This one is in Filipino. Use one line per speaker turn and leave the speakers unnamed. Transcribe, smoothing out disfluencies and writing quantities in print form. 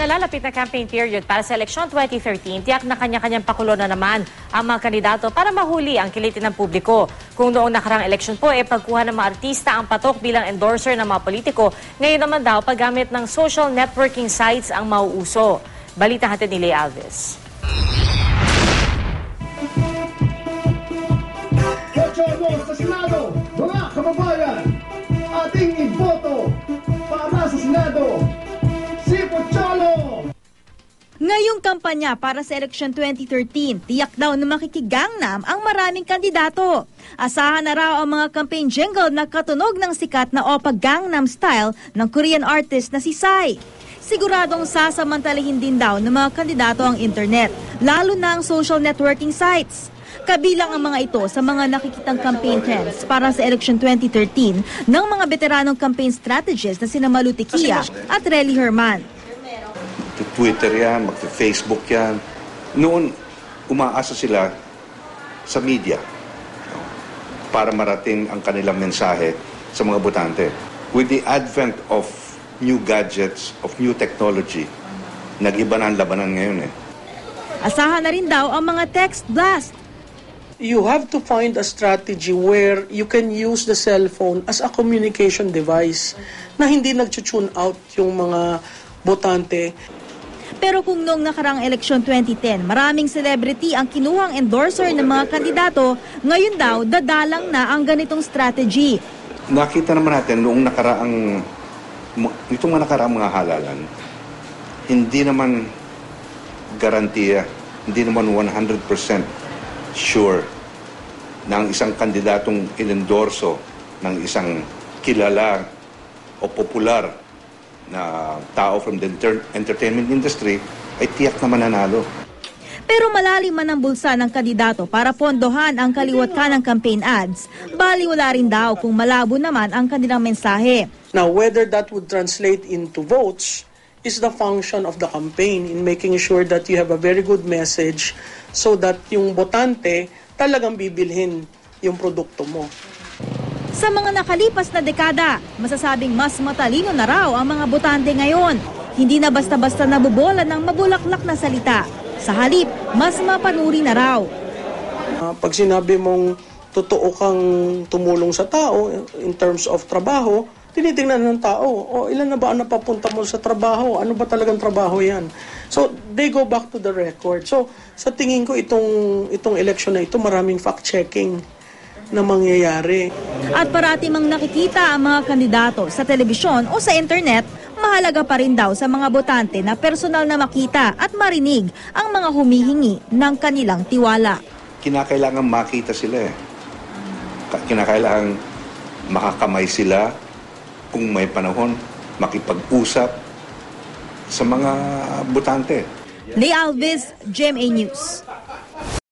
nalalapit na campaign period para sa eleksyon 2013, tiyak na kanya-kanyang pakulo na naman ang mga kandidato para mahuli ang kilitin ng publiko. Kung noong nakarang eleksyon po, pagkuha ng mga artista ang patok bilang endorser ng mga politiko, ngayon naman daw paggamit ng social networking sites ang mauuso. Balita hatid ni Leigh Alves.
Sa Senado, mga kababayan, ating iboto para sa Senado, si Pocholo!
Ngayong kampanya para sa eleksyon 2013, tiyak daw na makikigangnam ang maraming kandidato. Asahan na raw ang mga campaign jingle na katunog ng sikat na Oppa Gangnam Style ng Korean artist na si Psy. Siguradong sasamantalahin din daw ng mga kandidato ang internet, lalo na ang social networking sites. Kabilang ang mga ito sa mga nakikitang campaign trends para sa election 2013 ng mga veteranong campaign strategists na sina Malu Tequia at Relly Herman.
Twitter yan, mag-Facebook yan. Noon, umaasa sila sa media para marating ang kanilang mensahe sa mga botante. With the advent of new gadgets, of new technology, nag-iba na ang labanan ngayon .
Asahan na rin daw ang mga text blast.
You have to find a strategy where you can use the cell phone as a communication device na hindi nag-tune out yung mga botante.
Pero kung noong nakarang eleksyon 2010, maraming celebrity ang kinuhang endorser ng mga kandidato, ngayon daw dadalang na ang ganitong strategy.
Nakita naman natin noong itong nakaraang mga halalan, hindi naman garantiya, hindi naman 100% sure na ang isang kandidatong inendorso ng isang kilala o popular na tao from the entertainment industry ay tiyak na mananalo.
Pero malalim man ang bulsa ng kandidato para pondohan ang kaliwat kanang campaign ads, baliwala rin daw kung malabo naman ang kanilang mensahe.
Now, whether that would translate into votes is the function of the campaign in making sure that you have a very good message so that yung botante talagang bibilhin yung produkto mo.
Sa mga nakalipas na dekada, masasabing mas matalino na raw ang mga botante ngayon. Hindi na basta-basta nabobola ng mabulaklak na salita. Sa halip, mas mapanuri na raw.
Pag sinabi mong totoo kang tumulong sa tao in terms of trabaho, tinitingnan ng tao, ilan na ba ang napapunta mo sa trabaho? Ano ba talagang trabaho yan? So, they go back to the record. So, sa tingin ko, itong election na ito, maraming fact-checking na mangyayari.
At parati mang nakikita ang mga kandidato sa telebisyon o sa internet, mahalaga pa rin daw sa mga botante na personal na makita at marinig ang mga humihingi ng kanilang tiwala.
Kinakailangan makita sila . Kinakailangan makakamay sila kung may panahon, makipag-usap sa mga botante.
Leigh Alves, GMA News.